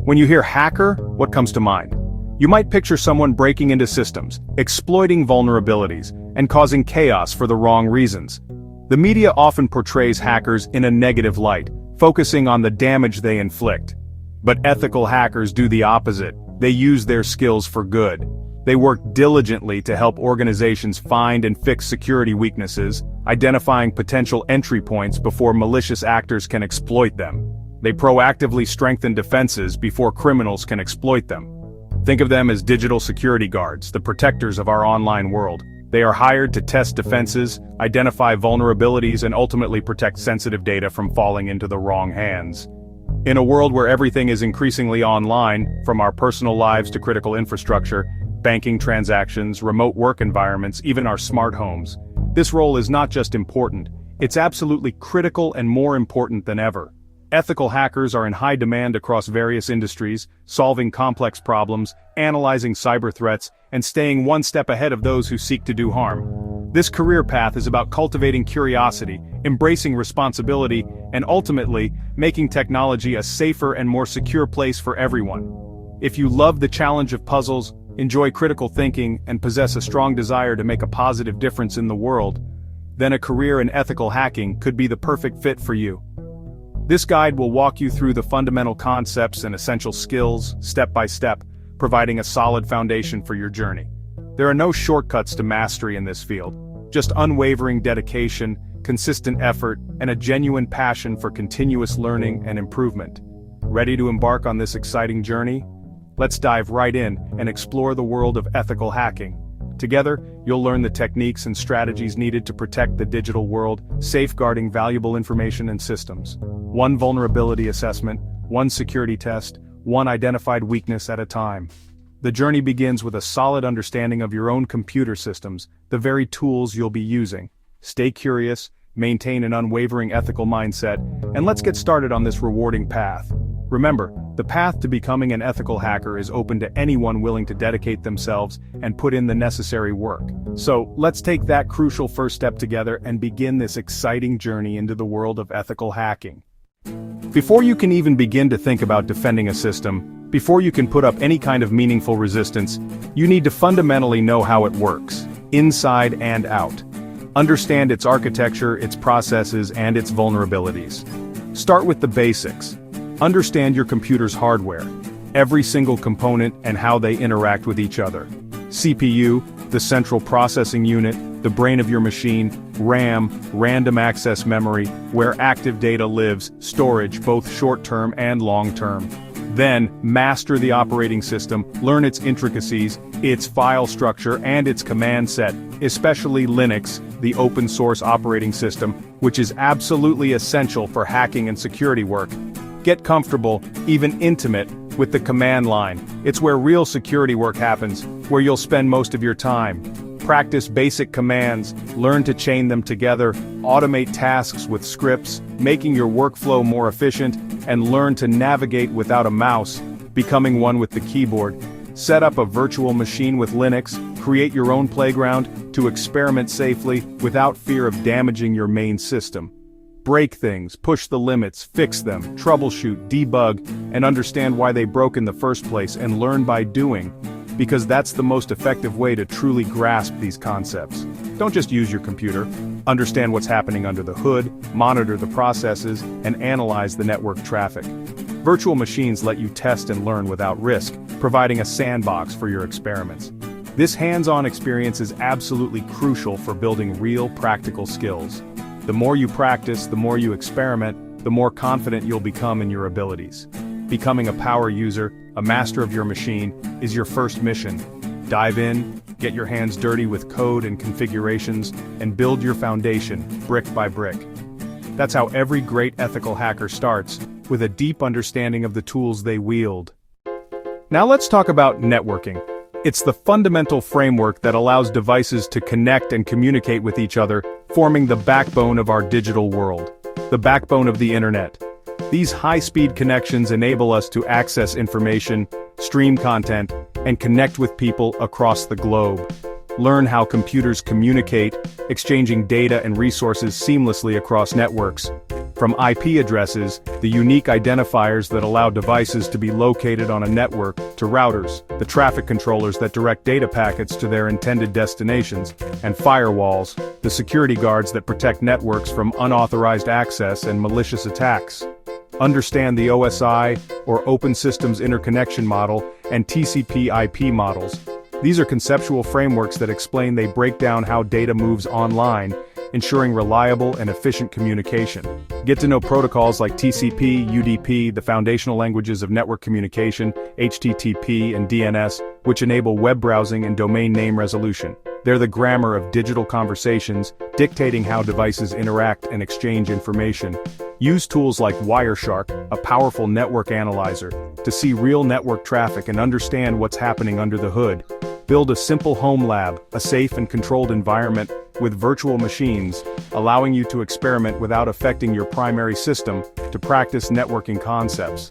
When you hear hacker, what comes to mind? You might picture someone breaking into systems, exploiting vulnerabilities, and causing chaos for the wrong reasons. The media often portrays hackers in a negative light, focusing on the damage they inflict. But ethical hackers do the opposite. They use their skills for good. They work diligently to help organizations find and fix security weaknesses, identifying potential entry points before malicious actors can exploit them. They proactively strengthen defenses before criminals can exploit them. Think of them as digital security guards, the protectors of our online world. They are hired to test defenses, identify vulnerabilities, and ultimately protect sensitive data from falling into the wrong hands. In a world where everything is increasingly online, from our personal lives to critical infrastructure, banking transactions, remote work environments, even our smart homes, this role is not just important, it's absolutely critical and more important than ever. Ethical hackers are in high demand across various industries, solving complex problems, analyzing cyber threats, and staying one step ahead of those who seek to do harm. This career path is about cultivating curiosity, embracing responsibility, and ultimately, making technology a safer and more secure place for everyone. If you love the challenge of puzzles, enjoy critical thinking, and possess a strong desire to make a positive difference in the world, then a career in ethical hacking could be the perfect fit for you. This guide will walk you through the fundamental concepts and essential skills, step by step, providing a solid foundation for your journey. There are no shortcuts to mastery in this field, just unwavering dedication, consistent effort, and a genuine passion for continuous learning and improvement. Ready to embark on this exciting journey? Let's dive right in and explore the world of ethical hacking. Together, you'll learn the techniques and strategies needed to protect the digital world, safeguarding valuable information and systems. One vulnerability assessment, one security test, one identified weakness at a time. The journey begins with a solid understanding of your own computer systems, the very tools you'll be using. Stay curious, maintain an unwavering ethical mindset, and let's get started on this rewarding path. Remember, the path to becoming an ethical hacker is open to anyone willing to dedicate themselves and put in the necessary work. So, let's take that crucial first step together and begin this exciting journey into the world of ethical hacking. Before you can even begin to think about defending a system, before you can put up any kind of meaningful resistance, you need to fundamentally know how it works, inside and out. Understand its architecture, its processes, and its vulnerabilities. Start with the basics. Understand your computer's hardware, every single component and how they interact with each other. CPU, the central processing unit, the brain of your machine, RAM, random access memory, where active data lives, storage, both short-term and long-term. Then, master the operating system, learn its intricacies, its file structure, and its command set, especially Linux, the open-source operating system, which is absolutely essential for hacking and security work. Get comfortable, even intimate, with the command line. It's where real security work happens, where you'll spend most of your time. Practice basic commands, learn to chain them together, automate tasks with scripts, making your workflow more efficient, and learn to navigate without a mouse, becoming one with the keyboard. Set up a virtual machine with Linux, create your own playground to experiment safely without fear of damaging your main system. Break things, push the limits, fix them, troubleshoot, debug, and understand why they broke in the first place and learn by doing, because that's the most effective way to truly grasp these concepts. Don't just use your computer. Understand what's happening under the hood, monitor the processes, and analyze the network traffic. Virtual machines let you test and learn without risk, providing a sandbox for your experiments. This hands-on experience is absolutely crucial for building real practical skills. The more you practice, the more you experiment, the more confident you'll become in your abilities. Becoming a power user, a master of your machine, is your first mission. Dive in, get your hands dirty with code and configurations, and build your foundation, brick by brick. That's how every great ethical hacker starts, with a deep understanding of the tools they wield. Now let's talk about networking. It's the fundamental framework that allows devices to connect and communicate with each other, forming the backbone of our digital world, the backbone of the internet. These high-speed connections enable us to access information, stream content, and connect with people across the globe. Learn how computers communicate, exchanging data and resources seamlessly across networks. From IP addresses, the unique identifiers that allow devices to be located on a network, to routers, the traffic controllers that direct data packets to their intended destinations, and firewalls, the security guards that protect networks from unauthorized access and malicious attacks. Understand the OSI, or Open Systems Interconnection Model, and TCP/IP models. These are conceptual frameworks that explain they break down how data moves online, ensuring reliable and efficient communication. Get to know protocols like TCP, UDP, the foundational languages of network communication, HTTP and DNS, which enable web browsing and domain name resolution. They're the grammar of digital conversations, dictating how devices interact and exchange information. Use tools like Wireshark, a powerful network analyzer, to see real network traffic and understand what's happening under the hood. Build a simple home lab, a safe and controlled environment, with virtual machines, allowing you to experiment without affecting your primary system, to practice networking concepts.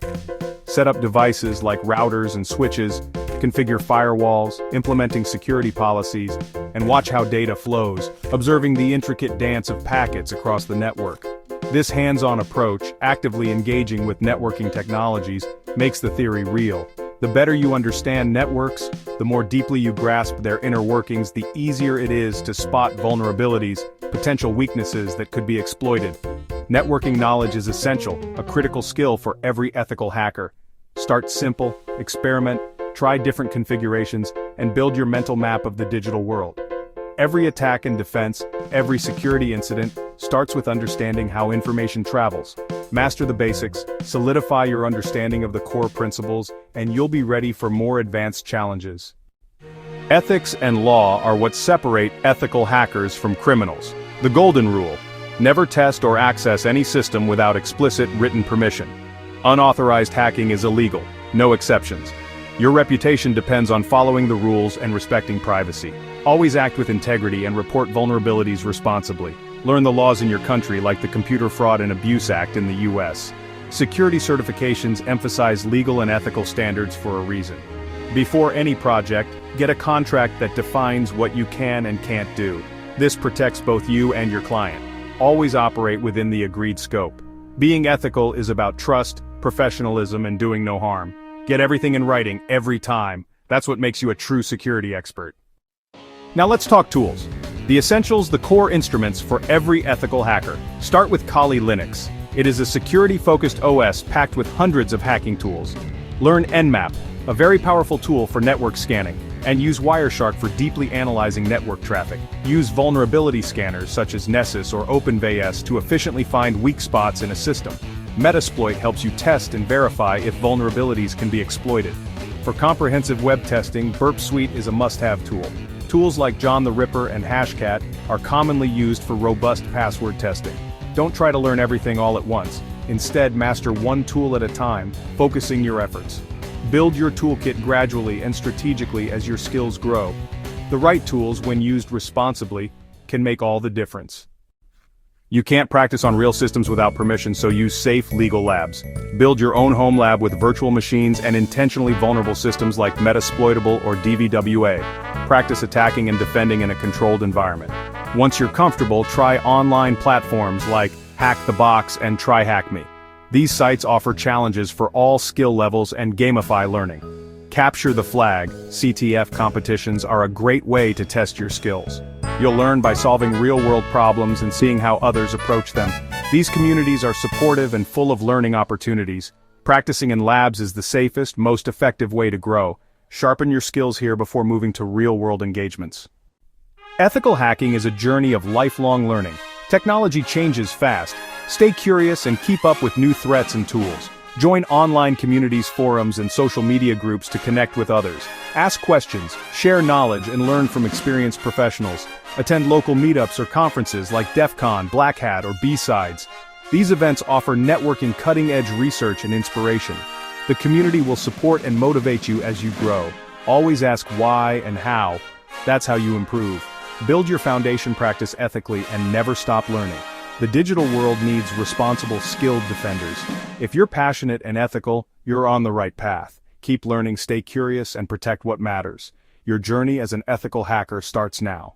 Set up devices like routers and switches, configure firewalls, implementing security policies, and watch how data flows, observing the intricate dance of packets across the network. This hands-on approach, actively engaging with networking technologies, makes the theory real. The better you understand networks, the more deeply you grasp their inner workings, the easier it is to spot vulnerabilities, potential weaknesses that could be exploited. Networking knowledge is essential, a critical skill for every ethical hacker. Start simple, experiment, try different configurations, and build your mental map of the digital world. Every attack and defense, every security incident, starts with understanding how information travels. Master the basics, solidify your understanding of the core principles, and you'll be ready for more advanced challenges. Ethics and law are what separate ethical hackers from criminals. The golden rule: never test or access any system without explicit written permission. Unauthorized hacking is illegal, no exceptions. Your reputation depends on following the rules and respecting privacy. Always act with integrity and report vulnerabilities responsibly. Learn the laws in your country, like the Computer Fraud and Abuse Act in the US. Security certifications emphasize legal and ethical standards for a reason. Before any project, get a contract that defines what you can and can't do. This protects both you and your client. Always operate within the agreed scope. Being ethical is about trust, professionalism, and doing no harm. Get everything in writing every time. That's what makes you a true security expert. Now let's talk tools. The essentials, the core instruments for every ethical hacker. Start with Kali Linux. It is a security-focused OS packed with hundreds of hacking tools. Learn Nmap, a very powerful tool for network scanning, and use Wireshark for deeply analyzing network traffic. Use vulnerability scanners such as Nessus or OpenVS to efficiently find weak spots in a system. Metasploit helps you test and verify if vulnerabilities can be exploited. For comprehensive web testing, Burp Suite is a must-have tool. Tools like John the Ripper and Hashcat are commonly used for robust password testing. Don't try to learn everything all at once. Instead, master one tool at a time, focusing your efforts. Build your toolkit gradually and strategically as your skills grow. The right tools, when used responsibly, can make all the difference. You can't practice on real systems without permission, so use safe, legal labs. Build your own home lab with virtual machines and intentionally vulnerable systems like Metasploitable or DVWA. Practice attacking and defending in a controlled environment. Once you're comfortable, try online platforms like Hack the Box and TryHackMe. These sites offer challenges for all skill levels and gamify learning. Capture the Flag, CTF competitions are a great way to test your skills. You'll learn by solving real-world problems and seeing how others approach them. These communities are supportive and full of learning opportunities. Practicing in labs is the safest, most effective way to grow. Sharpen your skills here before moving to real-world engagements. Ethical hacking is a journey of lifelong learning. Technology changes fast. Stay curious and keep up with new threats and tools. Join online communities, forums, and social media groups to connect with others. Ask questions, share knowledge, and learn from experienced professionals. Attend local meetups or conferences like DEF CON, Black Hat, or B-Sides. These events offer networking, cutting-edge research, and inspiration. The community will support and motivate you as you grow. Always ask why and how. That's how you improve. Build your foundation, practice ethically, and never stop learning. The digital world needs responsible, skilled defenders. If you're passionate and ethical, you're on the right path. Keep learning, stay curious, and protect what matters. Your journey as an ethical hacker starts now.